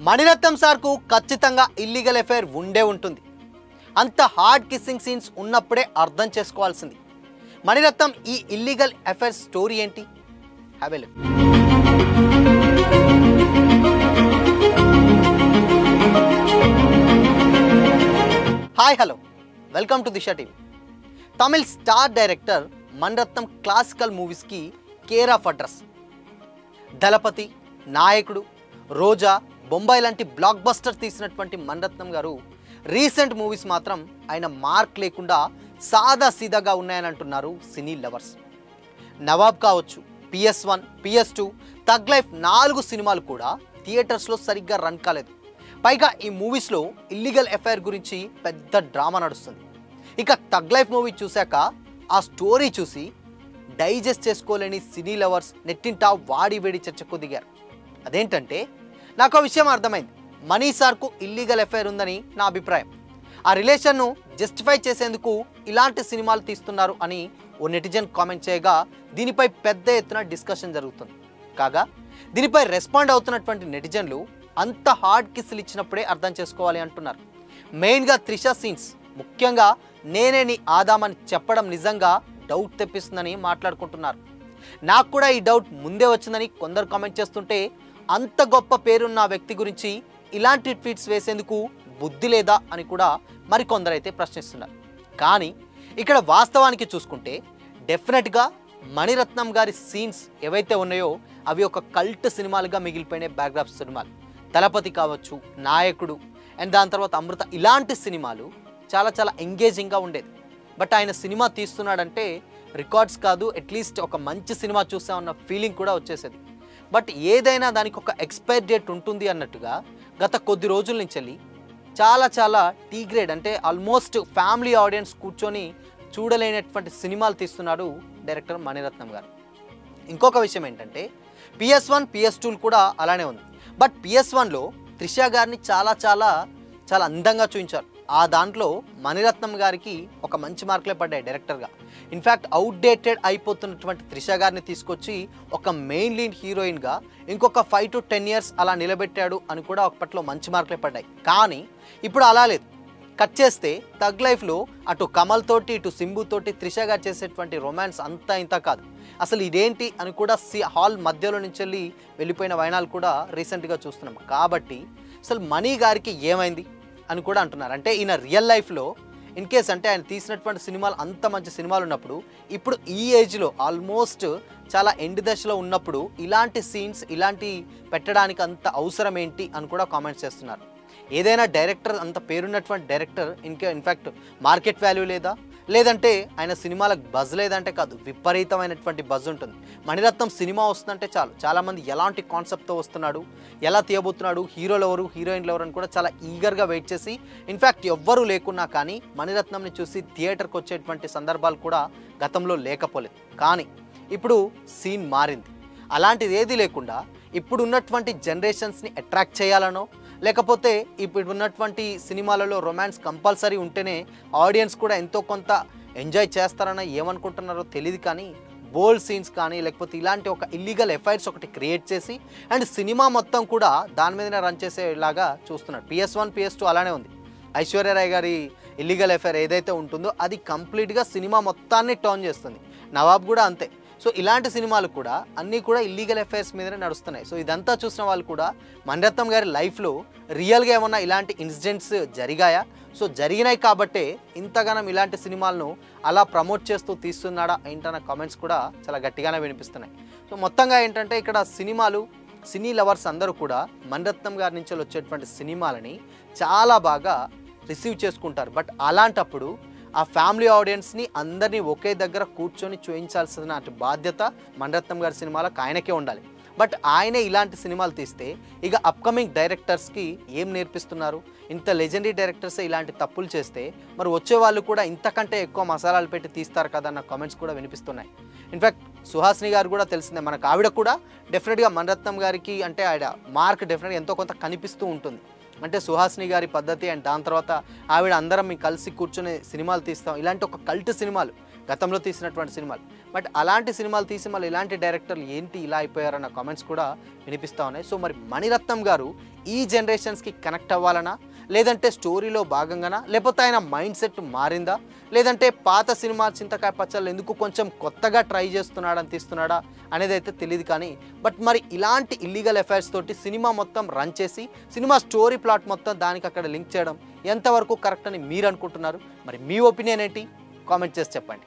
మణిరత్నం సార్కు ఖచ్చితంగా illegal affair ఉండే ఉంటుంది. అంత హార్డ్ కిస్సింగ్ సీన్స్ ఉన్నప్పుడే అర్థం చేసుకోవాల్సింది. మణిరత్నం ఈ ఇల్లీగల్ అఫైర్ స్టోరీ ఏంటి? Have a look. Hi hello, welcome to Disha TV. Tamil star director Mani Ratnam classical మూవీస్కి care of address. Thalapathi, Nayakudu, Roja, Bombay లాంటి బ్లాక్ బస్టర్ తీసినటువంటి మణిరత్నం గారు రీసెంట్ మూవీస్ మాత్రం ఆయన మార్క్ లేకుండా సాదా సీదాగా ఉన్నాయని అంటున్నారు సినీ లవర్స్. నవాబ్ కావచ్చు, PS1, PS2, తగ్ లైఫ్ 4 సినిమాలు కూడా థియేటర్స్లో సరిగ్గా రన్ కాలేదు. పైగా ఈ మూవీస్లో ఇల్లీగల్ అఫైర్ గురించి పెద్ద డ్రామా నడుస్తుంది. ఇక తగ్ లైఫ్ మూవీ చూశాక ఆ స్టోరీ చూసి డైజెస్ట్ చేసుకోలేని సినీ లవర్స్ నెట్టింటా వాడి వేడి చర్చకు దిగారు. అదేంటంటే, నాకు ఆ విషయం అర్థమైంది. మనీ సార్కు ఇల్లీగల్ అఫైర్ ఉందని నా అభిప్రాయం. ఆ రిలేషన్ను జస్టిఫై చేసేందుకు ఇలాంటి సినిమాలు తీస్తున్నారు అని ఓ నెటిజన్ కామెంట్ చేయగా దీనిపై పెద్ద ఎత్తున డిస్కషన్ జరుగుతుంది. కాగా దీనిపై రెస్పాండ్ అవుతున్నటువంటి నెటిజన్లు అంత హార్డ్ కిస్సులు ఇచ్చినప్పుడే అర్థం చేసుకోవాలి అంటున్నారు. మెయిన్గా త్రిష సీన్స్, ముఖ్యంగా నేనే నీ ఆదామని చెప్పడం నిజంగా డౌట్ తెప్పిస్తుందని మాట్లాడుకుంటున్నారు. నాకు కూడా ఈ డౌట్ ముందే వచ్చిందని కొందరు కామెంట్ చేస్తుంటే, అంత గొప్ప పేరున్న వ్యక్తి గురించి ఇలాంటి ట్వీట్స్ వేసేందుకు బుద్ధి లేదా అని కూడా మరికొందరైతే ప్రశ్నిస్తున్నారు. కానీ ఇక్కడ వాస్తవానికి చూసుకుంటే డెఫినెట్గా మణిరత్నం గారి సీన్స్ ఏవైతే ఉన్నాయో అవి ఒక కల్ట్ సినిమాలుగా మిగిలిపోయిన బ్యాక్గ్రాఫ్ సినిమాలు. దళపతి కావచ్చు, నాయకుడు, అండ్ దాని తర్వాత అమృత, ఇలాంటి సినిమాలు చాలా చాలా ఎంగేజింగ్గా ఉండేది. బట్ ఆయన సినిమా తీస్తున్నాడంటే రికార్డ్స్ కాదు, అట్లీస్ట్ ఒక మంచి సినిమా చూసామన్న ఫీలింగ్ కూడా వచ్చేసేది. బట్ ఏదైనా దానికి ఒక ఎక్స్పైర్ డేట్ ఉంటుంది అన్నట్టుగా గత కొద్ది రోజుల నుంచి వెళ్ళి చాలా చాలా టీ గ్రేడ్, అంటే ఆల్మోస్ట్ ఫ్యామిలీ ఆడియన్స్ కూర్చొని చూడలేనటువంటి సినిమాలు తీస్తున్నాడు డైరెక్టర్ మణిరత్నం గారు. ఇంకొక విషయం ఏంటంటే, PS1, PS2 కూడా అలానే ఉంది. బట్ PS1లో త్రిష గారిని చాలా చాలా చాలా అందంగా చూపించారు. ఆ దాంట్లో మణిరత్నం గారికి ఒక మంచి మార్కులే పడ్డాయి డైరెక్టర్గా. ఇన్ఫ్యాక్ట్ అవుట్డేటెడ్ అయిపోతున్నటువంటి త్రిష గారిని తీసుకొచ్చి ఒక మెయిన్ లీడ్ హీరోయిన్గా ఇంకొక 5 to 10 years అలా నిలబెట్టాడు అని కూడా అప్పట్లో మంచి మార్కులే పడ్డాయి. కానీ ఇప్పుడు అలా లేదు. కట్ చేస్తే తగ్ లైఫ్లో అటు కమల్ తోటి ఇటు సింబు తోటి త్రిష గారు చేసేటువంటి రొమాన్స్ అంతా ఇంత కాదు. అసలు ఇదేంటి అని కూడా హాల్ మధ్యలో నుంచి వెళ్ళిపోయిన వైనాలు కూడా రీసెంట్గా చూస్తున్నాం. కాబట్టి అసలు మణి గారికి ఏమైంది అని కూడా అంటున్నారు. అంటే ఈయన రియల్ లైఫ్లో ఇన్ కేస్ అంటే ఆయన తీసినటువంటి సినిమాలు అంత మంచి సినిమాలు ఉన్నప్పుడు, ఇప్పుడు ఈ ఏజ్లో ఆల్మోస్ట్ చాలా ఎండ్ దశలో ఉన్నప్పుడు ఇలాంటి సీన్స్ ఇలాంటి పెట్టడానికి అంత అవసరం ఏంటి అని కూడా కామెంట్స్ చేస్తున్నారు. ఏదైనా డైరెక్టర్, అంత పేరున్నటువంటి డైరెక్టర్ ఇన్ఫ్యాక్ట్ మార్కెట్ వాల్యూ లేదా, లేదంటే ఆయన సినిమాలకు బజ్ లేదంటే కాదు, విపరీతమైనటువంటి బజ్ ఉంటుంది. మణిరత్నం సినిమా వస్తుందంటే చాలు చాలామంది ఎలాంటి కాన్సెప్ట్తో వస్తున్నాడు, ఎలా తీయబోతున్నాడు, హీరోలు ఎవరు, హీరోయిన్లు ఎవరు అని కూడా చాలా ఈగర్గా వెయిట్ చేసి, ఇన్ఫ్యాక్ట్ ఎవ్వరూ లేకున్నా కానీ మణిరత్నంని చూసి థియేటర్కి వచ్చేటువంటి సందర్భాలు కూడా గతంలో లేకపోలేదు. కానీ ఇప్పుడు సీన్ మారింది. అలాంటిది ఏది లేకుండా ఇప్పుడు ఉన్నటువంటి జనరేషన్స్ని అట్రాక్ట్ చేయాలనో, లేకపోతే ఇప్పుడు ఉన్నటువంటి సినిమాలలో రొమాన్స్ కంపల్సరీ ఉంటేనే ఆడియన్స్ కూడా ఎంతో కొంత ఎంజాయ్ చేస్తారని ఏమనుకుంటున్నారో తెలియదు. కానీ బోల్డ్ సీన్స్ కానీ లేకపోతే ఇలాంటి ఒక ఇల్లీగల్ ఎఫైర్స్ ఒకటి క్రియేట్ చేసి అండ్ సినిమా మొత్తం కూడా దాని మీదనే రన్ చేసేలాగా చూస్తున్నారు. PS1, PS2 అలానే ఉంది. ఐశ్వర్యరాయ్ గారి ఇల్లీగల్ ఎఫైర్ ఏదైతే ఉంటుందో అది కంప్లీట్గా సినిమా మొత్తాన్ని టర్న్ చేస్తుంది. నవాబ్ కూడా అంతే. సో ఇలాంటి సినిమాలు కూడా అన్నీ కూడా ఇల్లీగల్ అఫైర్స్ మీదనే నడుస్తున్నాయి. సో ఇదంతా చూసిన వాళ్ళు కూడా మణిరత్నం గారి లైఫ్లో రియల్గా ఏమన్నా ఇలాంటి ఇన్సిడెంట్స్ జరిగాయా, సో జరిగినాయి కాబట్టే ఇంతగానం ఇలాంటి సినిమాలను అలా ప్రమోట్ చేస్తూ తీస్తున్నాడా ఏంటన్న కామెంట్స్ కూడా చాలా గట్టిగానే వినిపిస్తున్నాయి. సో మొత్తంగా ఏంటంటే ఇక్కడ సినీ లవర్స్ అందరూ కూడా మణిరత్నం గారి నుంచి వచ్చేటువంటి సినిమాలని చాలా బాగా రిసీవ్ చేసుకుంటారు. బట్ అలాంటప్పుడు ఆ ఫ్యామిలీ ఆడియన్స్ని అందరినీ ఒకే దగ్గర కూర్చొని చూపించాల్సిన బాధ్యత మణిరత్నం గారి సినిమాలకు ఆయనకే ఉండాలి. బట్ ఆయనే ఇలాంటి సినిమాలు తీస్తే ఇక అప్కమింగ్ డైరెక్టర్స్కి ఏం నేర్పిస్తున్నారు? ఇంత లెజెండరీ డైరెక్టర్సే ఇలాంటి తప్పులు చేస్తే మరి వచ్చే వాళ్ళు కూడా ఇంతకంటే ఎక్కువ మసాలాలు పెట్టి తీస్తారు కదా అన్న కామెంట్స్ కూడా వినిపిస్తున్నాయి. ఇన్ఫ్యాక్ట్ సుహాసిని గారు కూడా తెలిసిందే, మనకు ఆవిడ కూడా డెఫినెట్గా మణిరత్నం గారికి అంటే ఆవిడ మార్క్ డెఫినెట్గా ఎంతో కొంత కనిపిస్తూ ఉంటుంది. అంటే సుహాసిని గారి పద్ధతి అండ్ దాని తర్వాత ఆవిడ అందరం కలిసి కూర్చొని సినిమాలు తీస్తాం, ఇలాంటి ఒక కల్ట్ సినిమాలు గతంలో తీసినటువంటి సినిమాలు బట్ అలాంటి సినిమాలు తీసి మళ్ళీ ఇలాంటి డైరెక్టర్లు ఏంటి ఇలా అయిపోయారన్న కామెంట్స్ కూడా వినిపిస్తూ ఉన్నాయి. సో మరి మణిరత్నం గారు ఈ జనరేషన్స్కి కనెక్ట్ అవ్వాలనా, లేదంటే స్టోరీలో భాగంగానా, లేకపోతే ఆయన మైండ్ సెట్ మారిందా, లేదంటే పాత సినిమా చింతకాయ పచ్చళ్ళు ఎందుకు కొంచెం కొత్తగా ట్రై చేస్తున్నాడని తీస్తున్నాడా అనేది అయితే తెలియదు. కానీ బట్ మరి ఇలాంటి ఇల్లీగల్ అఫైర్స్ తోటి సినిమా మొత్తం రన్ చేసి సినిమా స్టోరీ ప్లాట్ మొత్తం దానికి అక్కడ లింక్ చేయడం ఎంతవరకు కరెక్ట్ అని మీరు అనుకుంటున్నారు? మరి మీ ఒపీనియన్ ఏంటి? కామెంట్ చేసి చెప్పండి.